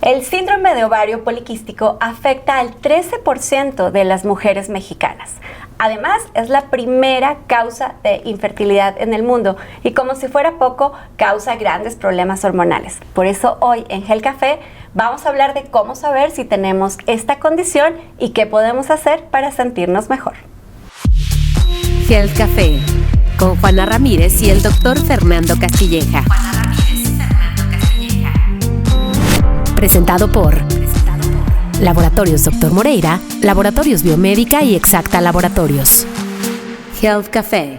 El síndrome de ovario poliquístico afecta al 13% de las mujeres mexicanas. Además, es la primera causa de infertilidad en el mundo y, como si fuera poco, causa grandes problemas hormonales. Por eso hoy en Health Café vamos a hablar de cómo saber si tenemos esta condición y qué podemos hacer para sentirnos mejor. Health Café con Juana Ramírez y el doctor Fernando Castilleja. Presentado por Laboratorios Dr. Moreira, Laboratorios Biomédica y Exacta Laboratorios. Health Café.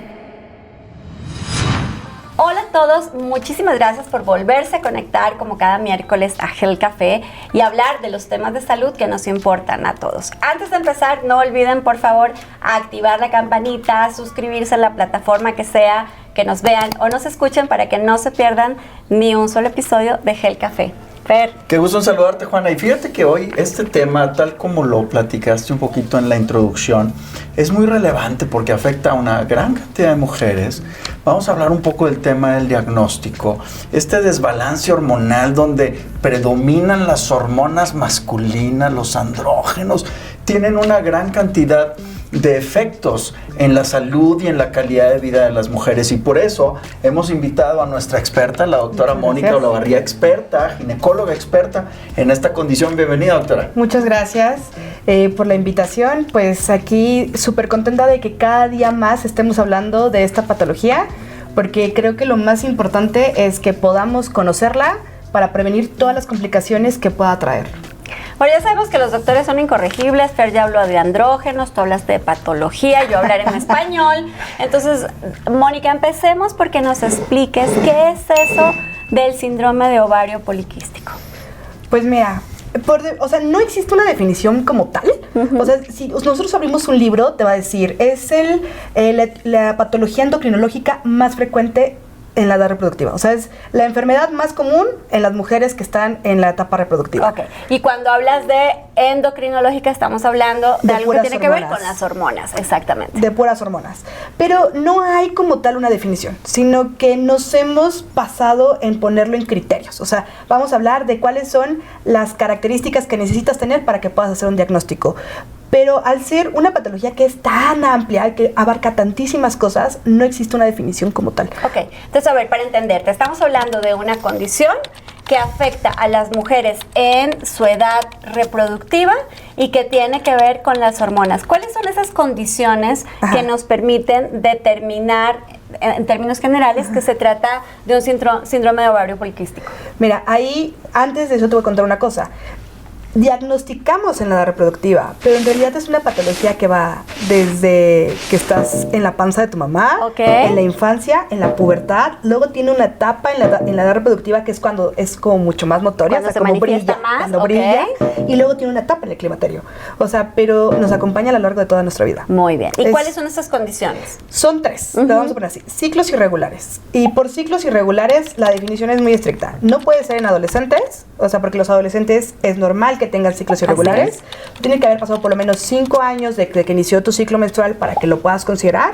Hola a todos, muchísimas gracias por volverse a conectar como cada miércoles a Health Café y hablar de los temas de salud que nos importan a todos. Antes de empezar, no olviden por favor activar la campanita, suscribirse a la plataforma que sea, que nos vean o nos escuchen para que no se pierdan ni un solo episodio de Health Café. Fer. Qué gusto en saludarte, Juana. Y fíjate que hoy este tema, tal como lo platicaste un poquito en la introducción, es muy relevante porque afecta a una gran cantidad de mujeres. Vamos a hablar un poco del tema del diagnóstico. Este desbalance hormonal donde predominan las hormonas masculinas, los andrógenos, tienen una gran cantidad de efectos en la salud y en la calidad de vida de las mujeres, y por eso hemos invitado a nuestra experta, la doctora Mónica Olavarría, experta, ginecóloga experta en esta condición. Bienvenida, doctora. Muchas gracias por la invitación. Pues aquí súper contenta de que cada día más estemos hablando de esta patología, porque creo que lo más importante es que podamos conocerla para prevenir todas las complicaciones que pueda traer. Bueno, ya sabemos que los doctores son incorregibles. Fer ya habló de andrógenos, tú hablaste de patología, yo hablaré en español. Entonces, Mónica, empecemos porque nos expliques qué es eso del síndrome de ovario poliquístico. Pues mira, no existe una definición como tal. O sea, si nosotros abrimos un libro, te va a decir, es la patología endocrinológica más frecuente en la edad reproductiva. O sea, es la enfermedad más común en las mujeres que están en la etapa reproductiva. Ok. Y cuando hablas de endocrinológica, estamos hablando de algo que tiene que ver con las hormonas. Exactamente. De puras hormonas. Pero no hay como tal una definición, sino que nos hemos basado en ponerlo en criterios. O sea, vamos a hablar de cuáles son las características que necesitas tener para que puedas hacer un diagnóstico. Pero al ser una patología que es tan amplia, que abarca tantísimas cosas, no existe una definición como tal. Ok, entonces a ver, para entenderte, estamos hablando de una condición que afecta a las mujeres en su edad reproductiva y que tiene que ver con las hormonas. ¿Cuáles son esas condiciones que nos permiten determinar, en términos generales, que se trata de un síndrome de ovario poliquístico? Mira, ahí, antes de eso te voy a contar una cosa. Diagnosticamos en la edad reproductiva, pero en realidad es una patología que va desde que estás en la panza de tu mamá, en la infancia, en la pubertad, luego tiene una etapa en la edad reproductiva que es cuando es como mucho más notoria, cuando se manifiesta más, cuando brilla, y luego tiene una etapa en el climaterio. O sea, pero nos acompaña a lo largo de toda nuestra vida. Muy bien. ¿Y cuáles son esas condiciones? Son tres, lo vamos a poner así: ciclos irregulares. Y por ciclos irregulares la definición es muy estricta. No puede ser en adolescentes, o sea, porque los adolescentes es normal que tengan ciclos irregulares. Tienen que haber pasado por lo menos 5 años de que inició tu ciclo menstrual para que lo puedas considerar,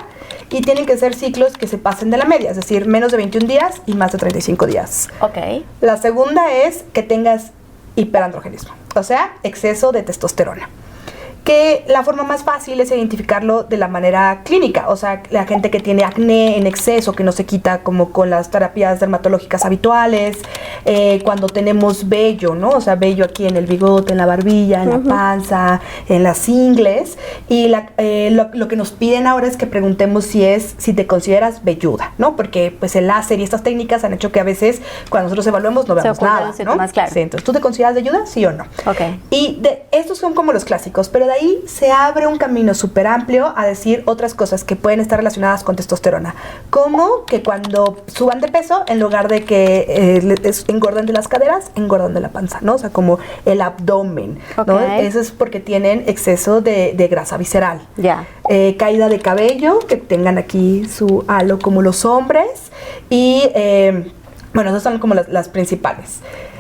y tienen que ser ciclos que se pasen de la media, es decir, menos de 21 días y más de 35 días. Ok. La segunda es que tengas hiperandrogenismo, o sea, exceso de testosterona. Que la forma más fácil es identificarlo de la manera clínica, o sea, la gente que tiene acné en exceso, que no se quita como con las terapias dermatológicas habituales, cuando tenemos vello, ¿no? O sea, vello aquí en el bigote, en la barbilla, en la panza, en las ingles, y lo que nos piden ahora es que preguntemos si te consideras velluda, ¿no? Porque pues el láser y estas técnicas han hecho que a veces cuando nosotros evaluemos no veamos nada, ¿no? Claro. Sí, entonces, ¿tú te consideras velluda, sí o no? Ok. Y estos son como los clásicos, pero de ahí se abre un camino súper amplio a decir otras cosas que pueden estar relacionadas con testosterona, como que cuando suban de peso, en lugar de que engorden de las caderas, engordan de la panza, ¿no? O sea, como el abdomen, ¿no? Eso es porque tienen exceso de grasa visceral. Ya. Caída de cabello, que tengan aquí su halo como los hombres, y bueno, esas son como las principales.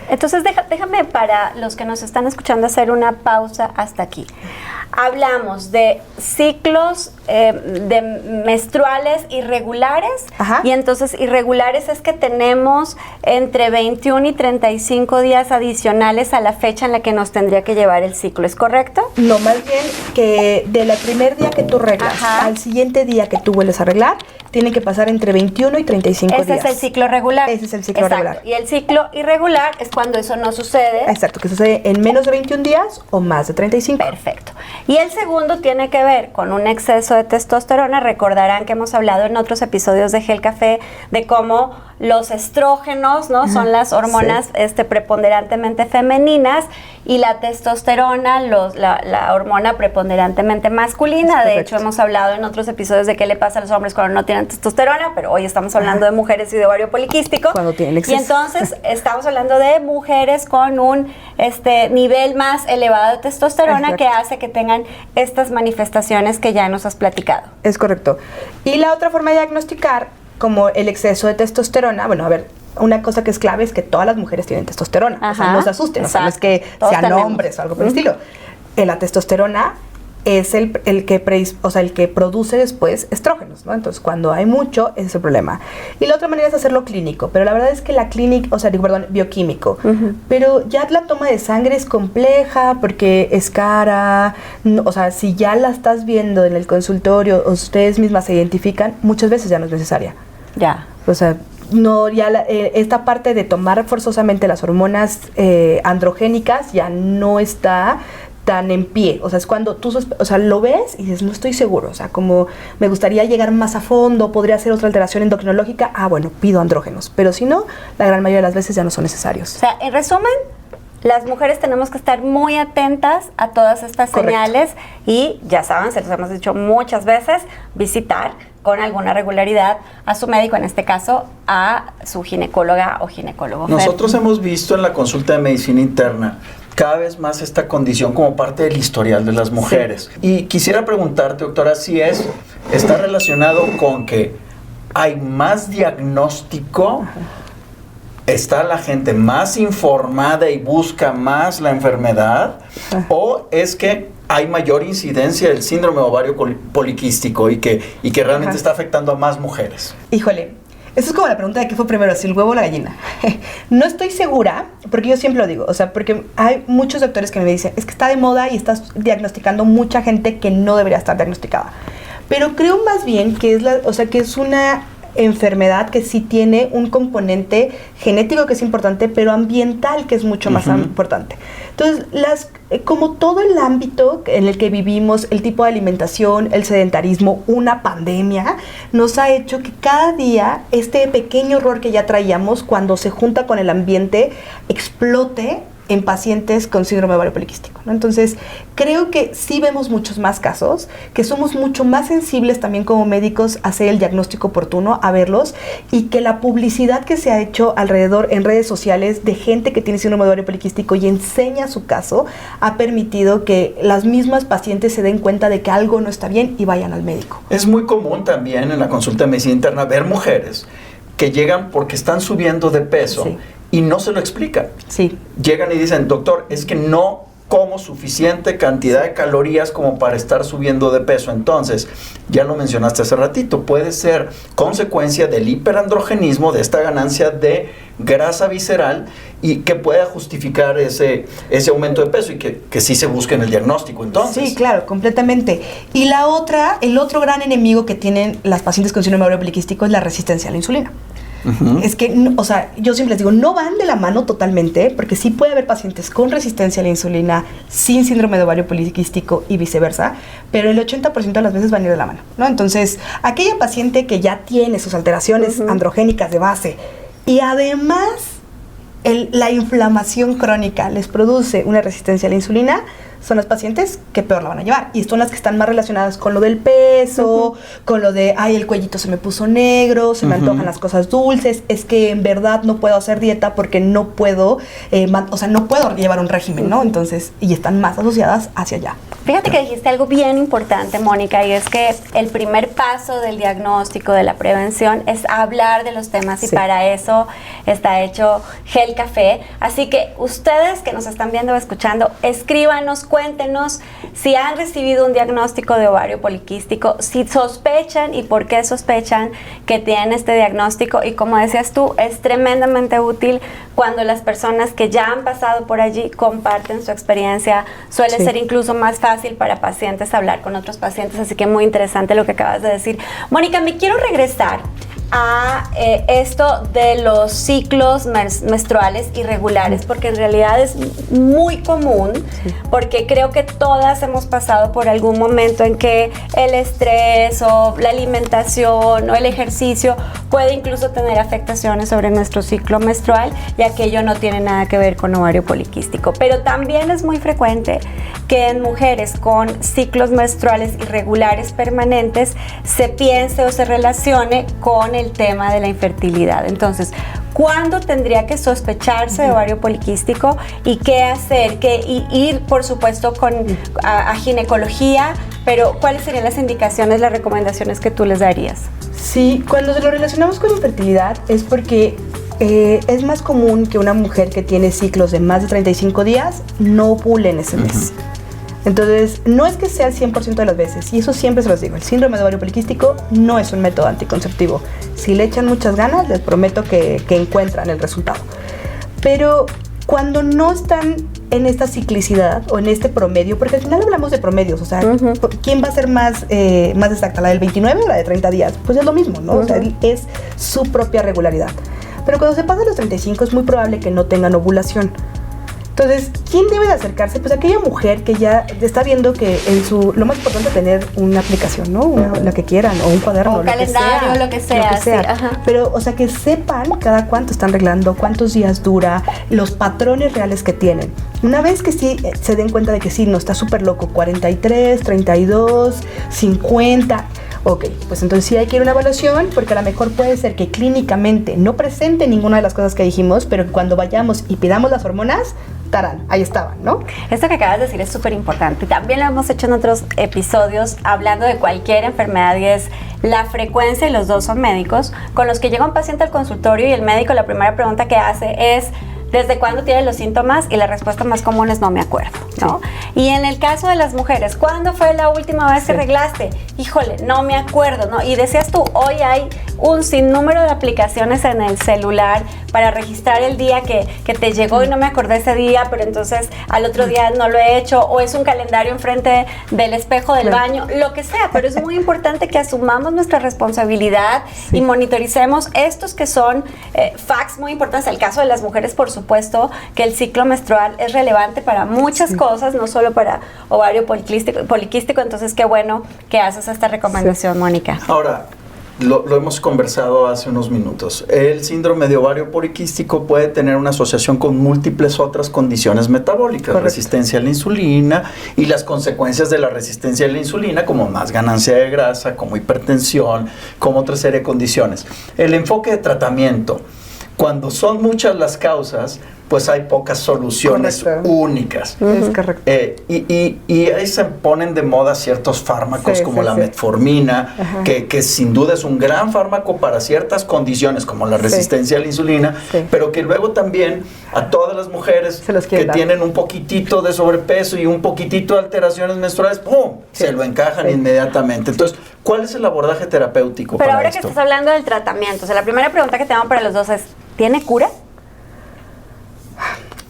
Entonces déjame, para los que nos están escuchando, hacer una pausa hasta aquí. Hablamos de ciclos de menstruales irregulares. Ajá. Y entonces irregulares es que tenemos entre 21 y 35 días adicionales a la fecha en la que nos tendría que llevar el ciclo, ¿es correcto? No, más bien que del primer día que tú reglas Ajá. al siguiente día que tú vuelves a reglar, tiene que pasar entre 21 y 35 días. Ese es el ciclo regular. Ese es el ciclo regular. Y el ciclo irregular es cuando eso no sucede. Exacto, que sucede en menos de 21 días o más de 35. Perfecto. Y el segundo tiene que ver con un exceso de testosterona. Recordarán que hemos hablado en otros episodios de Gel Café de cómo los estrógenos, ¿no? Son las hormonas preponderantemente femeninas, y la testosterona, la hormona preponderantemente masculina. De hecho, hemos hablado en otros episodios de qué le pasa a los hombres cuando no tienen testosterona, pero hoy estamos hablando de mujeres y de ovario poliquístico. Cuando tienen exceso. Y entonces estamos hablando de mujeres con un nivel más elevado de testosterona. Exacto. Que hace que tengan estas manifestaciones que ya nos has platicado. Es correcto. Y la otra forma de diagnosticar como el exceso de testosterona, bueno, a ver, una cosa que es clave es que todas las mujeres tienen testosterona. Ajá. O sea, no se asusten, o sea, no es que todos sean tenemos. hombres o algo por el estilo. La testosterona es el que produce después estrógenos, ¿no? Entonces, cuando hay mucho, ese es el problema. Y la otra manera es hacerlo clínico, pero la verdad es que la clínica, bioquímico. Pero ya la toma de sangre es compleja porque es cara, no, o sea, si ya la estás viendo en el consultorio, ustedes mismas se identifican, muchas veces ya no es necesaria. Ya. O sea, no, ya esta parte de tomar forzosamente las hormonas androgénicas ya no está tan en pie. O sea, es cuando tú lo ves y dices, no estoy seguro. O sea, como me gustaría llegar más a fondo, podría ser otra alteración endocrinológica. Bueno, pido andrógenos. Pero si no, la gran mayoría de las veces ya no son necesarios. O sea, en resumen, las mujeres tenemos que estar muy atentas a todas estas señales. Y ya saben, se los hemos dicho muchas veces, visitar con alguna regularidad a su médico, en este caso a su ginecóloga o ginecólogo. Nosotros hemos visto en la consulta de medicina interna cada vez más esta condición como parte del historial de las mujeres. Sí. Y quisiera preguntarte, doctora, si está relacionado con que hay más diagnóstico, está la gente más informada y busca más la enfermedad, o es que hay mayor incidencia del síndrome ovario poliquístico y que realmente está afectando a más mujeres. Híjole, eso es como la pregunta de qué fue primero, si el huevo o la gallina. No estoy segura, porque yo siempre lo digo, o sea, porque hay muchos doctores que me dicen, es que está de moda y estás diagnosticando mucha gente que no debería estar diagnosticada. Pero creo más bien que es una enfermedad que sí tiene un componente genético que es importante, pero ambiental que es mucho más importante. Entonces, como todo el ámbito en el que vivimos, el tipo de alimentación, el sedentarismo, una pandemia, nos ha hecho que cada día este pequeño error que ya traíamos, cuando se junta con el ambiente, explote en pacientes con síndrome ovario poliquístico, ¿no? Entonces, creo que sí vemos muchos más casos, que somos mucho más sensibles también como médicos a hacer el diagnóstico oportuno, a verlos, y que la publicidad que se ha hecho alrededor en redes sociales de gente que tiene síndrome ovario poliquístico y enseña su caso, ha permitido que las mismas pacientes se den cuenta de que algo no está bien y vayan al médico. Es muy común también en la consulta de medicina interna ver mujeres que llegan porque están subiendo de peso. Sí. Y no se lo explican. Sí. Llegan y dicen, doctor, es que no como suficiente cantidad de calorías como para estar subiendo de peso. Entonces, ya lo mencionaste hace ratito, puede ser consecuencia del hiperandrogenismo, de esta ganancia de grasa visceral, y que pueda justificar ese aumento de peso y que sí se busque en el diagnóstico, entonces. Sí, claro, completamente. Y el otro gran enemigo que tienen las pacientes con síndrome ovario poliquístico es la resistencia a la insulina. Es que, o sea, yo siempre les digo, no van de la mano totalmente, porque sí puede haber pacientes con resistencia a la insulina sin síndrome de ovario poliquístico y viceversa, pero el 80% de las veces van a ir de la mano, ¿no? Entonces, aquella paciente que ya tiene sus alteraciones androgénicas de base y además la inflamación crónica les produce una resistencia a la insulina, son las pacientes que peor la van a llevar. Y son las que están más relacionadas con lo del peso, con lo de, el cuellito se me puso negro, se me antojan las cosas dulces, es que en verdad no puedo hacer dieta porque no puedo, no puedo llevar un régimen, ¿no? Entonces, y están más asociadas hacia allá. Fíjate que dijiste algo bien importante, Mónica, y es que el primer paso del diagnóstico, de la prevención, es hablar de los temas, y para eso está hecho Gel Café. Así que ustedes que nos están viendo o escuchando, escríbanos cuéntenos si han recibido un diagnóstico de ovario poliquístico, si sospechan y por qué sospechan que tienen este diagnóstico. Y como decías tú, es tremendamente útil cuando las personas que ya han pasado por allí comparten su experiencia. Suele ser incluso más fácil para pacientes hablar con otros pacientes, así que muy interesante lo que acabas de decir. Mónica, me quiero regresar a esto de los ciclos menstruales irregulares, porque en realidad es muy común, porque creo que todas hemos pasado por algún momento en que el estrés o la alimentación o el ejercicio puede incluso tener afectaciones sobre nuestro ciclo menstrual, y aquello no tiene nada que ver con ovario poliquístico. Pero también es muy frecuente que en mujeres con ciclos menstruales irregulares permanentes se piense o se relacione con el tema de la infertilidad. Entonces, ¿cuándo tendría que sospecharse de ovario poliquístico y qué hacer? Ir, por supuesto, a ginecología, pero ¿cuáles serían las indicaciones, las recomendaciones que tú les darías? Sí, cuando lo relacionamos con infertilidad es porque es más común que una mujer que tiene ciclos de más de 35 días no ovule en ese mes. Entonces, no es que sea el 100% de las veces, y eso siempre se los digo, el síndrome de ovario poliquístico no es un método anticonceptivo. Si le echan muchas ganas, les prometo que encuentran el resultado. Pero cuando no están en esta ciclicidad o en este promedio, porque al final hablamos de promedios, o sea, ¿quién va a ser más exacta, la del 29 o la de 30 días? Pues es lo mismo, ¿no? O sea, es su propia regularidad. Pero cuando se pasan los 35 es muy probable que no tengan ovulación. Entonces, ¿quién debe de acercarse? Pues aquella mujer que ya está viendo que lo más importante es tener una aplicación, ¿no? La que quieran, o un cuaderno, o un calendario, lo que sea. Sí, pero, o sea, que sepan cada cuánto están arreglando, cuántos días dura, los patrones reales que tienen. Una vez que sí se den cuenta de que sí, no está súper loco, 43, 32, 50... Ok, pues entonces sí hay que ir a una evaluación, porque a lo mejor puede ser que clínicamente no presente ninguna de las cosas que dijimos, pero cuando vayamos y pidamos las hormonas, tarán, ahí estaban, ¿no? Esto que acabas de decir es súper importante. También lo hemos hecho en otros episodios hablando de cualquier enfermedad, y es la frecuencia, y los dos son médicos, con los que llega un paciente al consultorio y el médico la primera pregunta que hace es: ¿desde cuándo tienen los síntomas? Y la respuesta más común es: no me acuerdo, ¿no? Sí. Y en el caso de las mujeres, ¿cuándo fue la última vez que arreglaste? Híjole, no me acuerdo, ¿no? Y decías tú, hoy hay un sinnúmero de aplicaciones en el celular para registrar el día que te llegó y no me acordé ese día, pero entonces al otro día no lo he hecho, o es un calendario enfrente del espejo del baño, lo que sea, pero es muy importante que asumamos nuestra responsabilidad y monitoricemos estos que son facts muy importantes. El caso de las mujeres, por supuesto, que el ciclo menstrual es relevante para muchas cosas, no solo para ovario poliquístico, entonces qué bueno que haces esta recomendación, Mónica. Ahora, lo hemos conversado hace unos minutos. El síndrome de ovario poliquístico puede tener una asociación con múltiples otras condiciones metabólicas. Correcto. Resistencia a la insulina y las consecuencias de la resistencia a la insulina, como más ganancia de grasa, como hipertensión, como otra serie de condiciones. El enfoque de tratamiento, cuando son muchas las causas, pues hay pocas soluciones únicas. Es correcto. Y ahí se ponen de moda ciertos fármacos como la metformina, que sin duda es un gran fármaco para ciertas condiciones como la resistencia a la insulina, pero que luego también a todas las mujeres que tienen un poquitito de sobrepeso y un poquitito de alteraciones menstruales, ¡pum!, se lo encajan inmediatamente. Entonces, ¿cuál es el abordaje terapéutico pero para ahora esto? Que estás hablando del tratamiento, o sea, la primera pregunta que tengo para los dos es, ¿tiene cura?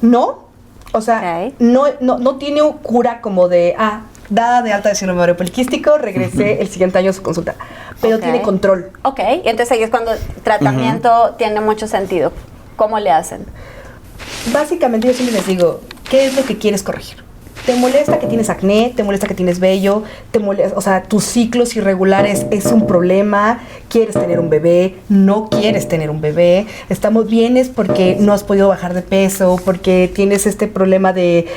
No, o sea, no tiene cura como de, dada de alta de síndrome de ovario poliquístico, regresé el siguiente año a su consulta, pero tiene control. Ok, y entonces ahí es cuando el tratamiento tiene mucho sentido. ¿Cómo le hacen? Básicamente yo siempre les digo, ¿qué es lo que quieres corregir? ¿Te molesta que tienes acné? ¿Te molesta que tienes vello? ¿Te molesta, o sea, tus ciclos irregulares es un problema? ¿Quieres tener un bebé? ¿No quieres tener un bebé? ¿Estamos bienes porque no has podido bajar de peso? ¿Porque tienes este problema de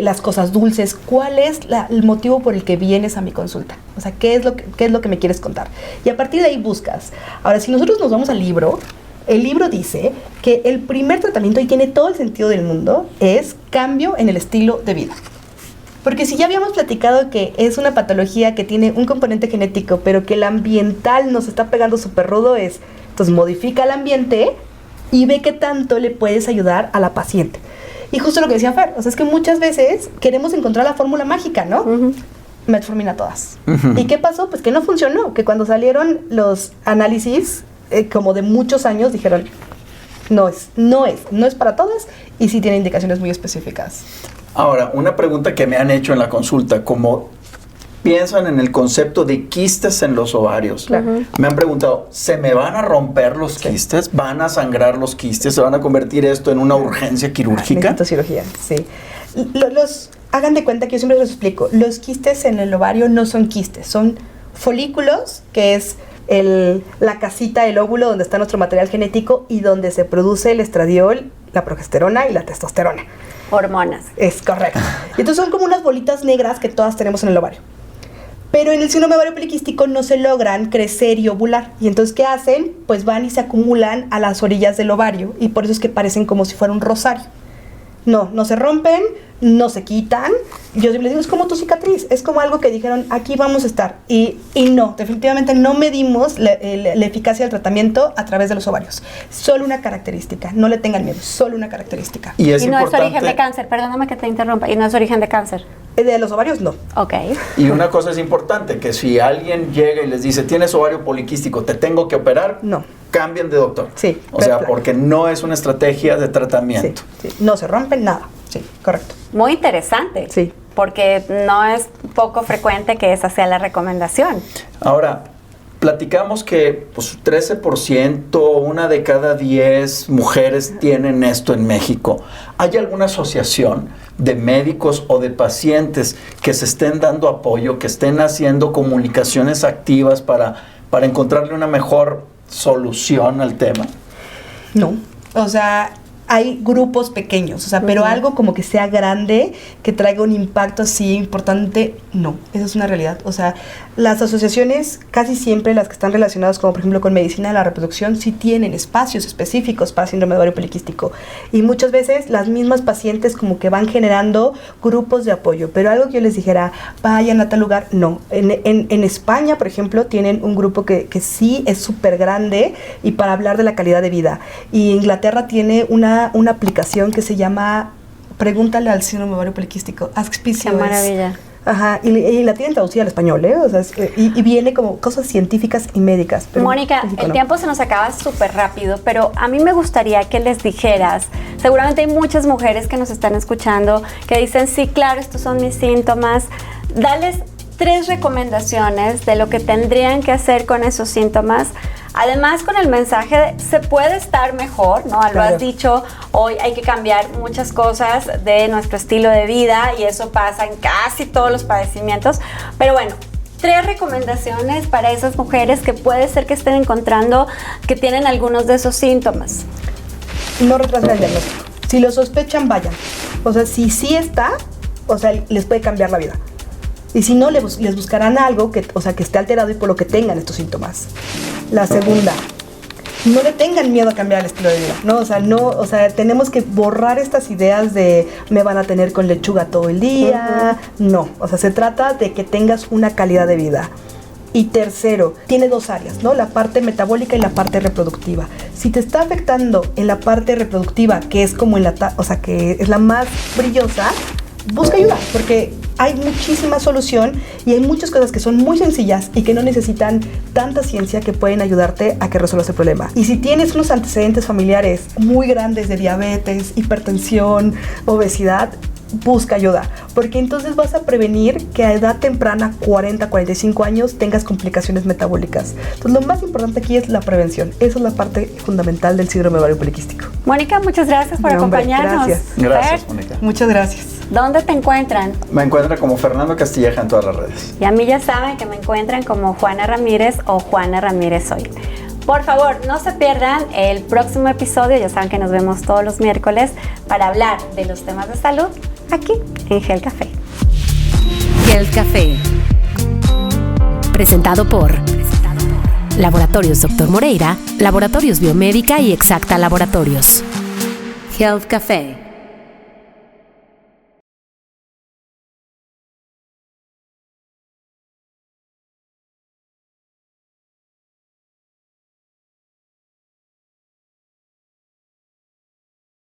las cosas dulces? ¿Cuál es el motivo por el que vienes a mi consulta? O sea, ¿qué es lo que me quieres contar? Y a partir de ahí buscas. Ahora, si nosotros nos vamos al libro, el libro dice que el primer tratamiento, y tiene todo el sentido del mundo, es cambio en el estilo de vida. Porque si ya habíamos platicado que es una patología que tiene un componente genético, pero que el ambiental nos está pegando súper rudo, entonces modifica el ambiente y ve qué tanto le puedes ayudar a la paciente. Y justo lo que decía Fer, o sea, es que muchas veces queremos encontrar la fórmula mágica, ¿no? Metformina todas. ¿Y qué pasó? Pues que no funcionó, que cuando salieron los análisis, como de muchos años, dijeron, no es para todas y sí tiene indicaciones muy específicas. Ahora, una pregunta que me han hecho en la consulta, como piensan en el concepto de quistes en los ovarios. Me han preguntado, ¿se me van a romper los quistes? ¿Van a sangrar los quistes? ¿Se van a convertir esto en una urgencia quirúrgica? Necesito cirugía, sí. Hagan de cuenta que yo siempre les explico, los quistes en el ovario no son quistes, son folículos, que es la casita del óvulo donde está nuestro material genético y donde se produce el estradiol, la progesterona y la testosterona. Hormonas. Es correcto. Entonces son como unas bolitas negras que todas tenemos en el ovario. Pero en el síndrome ovario poliquístico no se logran crecer y ovular. Y entonces, ¿qué hacen? Pues van y se acumulan a las orillas del ovario. Y por eso es que parecen como si fuera un rosario. No se rompen, no se quitan. Yo siempre les digo, es como tu cicatriz. Es como algo que dijeron, aquí vamos a estar. Y no, definitivamente no medimos la eficacia del tratamiento a través de los ovarios. Solo una característica. No le tengan miedo, solo una característica. Y no es origen de cáncer, perdóname que te interrumpa. Y no es origen de cáncer. De los ovarios, no. Ok. Y una cosa es importante, que si alguien llega y les dice, tienes ovario poliquístico, ¿te tengo que operar? No. Cambien de doctor. Sí. O sea, porque no es una estrategia de tratamiento. Sí. No se rompen nada. Sí, correcto. Muy interesante. Sí. Porque no es poco frecuente que esa sea la recomendación. Ahora, platicamos que pues 13%, una de cada 10 mujeres tienen esto en México. ¿Hay alguna asociación de médicos o de pacientes que se estén dando apoyo, que estén haciendo comunicaciones activas para encontrarle una mejor solución al tema? No, o sea, hay grupos pequeños, o sea, pero algo como que sea grande, que traiga un impacto así importante, no, esa es una realidad. O sea, las asociaciones, casi siempre las que están relacionadas, como por ejemplo con medicina de la reproducción, sí tienen espacios específicos para síndrome de ovario poliquístico. Y muchas veces las mismas pacientes como que van generando grupos de apoyo. Pero algo que yo les dijera, vayan a tal lugar, no. En España, por ejemplo, tienen un grupo que sí es súper grande y para hablar de la calidad de vida. Y Inglaterra tiene una aplicación que se llama Pregúntale al síndrome ovario poliquístico, Ask PCOS. Qué maravilla. Ajá, y la tienen traducida al español, ¿eh? O sea, y viene como cosas científicas y médicas. Pero Mónica, el tiempo se nos acaba súper rápido, pero a mí me gustaría que les dijeras, seguramente hay muchas mujeres que nos están escuchando que dicen, sí, claro, estos son mis síntomas. Dales 3 recomendaciones de lo que tendrían que hacer con esos síntomas. Además, con el mensaje de se puede estar mejor, ¿no? Lo has dicho, hoy hay que cambiar muchas cosas de nuestro estilo de vida y eso pasa en casi todos los padecimientos. Pero bueno, 3 recomendaciones para esas mujeres que puede ser que estén encontrando que tienen algunos de esos síntomas. No retrasen el diagnóstico. Si lo sospechan, vayan. O sea, si sí está, o sea, les puede cambiar la vida. Y si no, les buscarán algo que esté alterado y por lo que tengan estos síntomas. La segunda, no le tengan miedo a cambiar el estilo de vida, ¿no? O sea, tenemos que borrar estas ideas de me van a tener con lechuga todo el día. No, o sea, se trata de que tengas una calidad de vida. Y tercero, tiene 2 áreas, ¿no? La parte metabólica y la parte reproductiva. Si te está afectando en la parte reproductiva, que es como que es la más brillosa, busca ayuda, porque hay muchísima solución y hay muchas cosas que son muy sencillas y que no necesitan tanta ciencia que pueden ayudarte a que resuelvas el problema. Y si tienes unos antecedentes familiares muy grandes de diabetes, hipertensión, obesidad, busca ayuda, porque entonces vas a prevenir que a edad temprana, 40, 45 años, tengas complicaciones metabólicas. Entonces lo más importante aquí es la prevención. Esa es la parte fundamental del síndrome ovario poliquístico. Mónica, muchas gracias por acompañarnos. Gracias, Mónica. Muchas gracias. ¿Dónde te encuentran? Me encuentran como Fernando Castilleja en todas las redes. Y a mí ya saben que me encuentran como Juana Ramírez o Juana Ramírez Hoy. Por favor, no se pierdan el próximo episodio, ya saben que nos vemos todos los miércoles para hablar de los temas de salud aquí en Health Café. Health Café. Presentado por Laboratorios Dr. Moreira, Laboratorios Biomédica y Exacta Laboratorios. Health Café.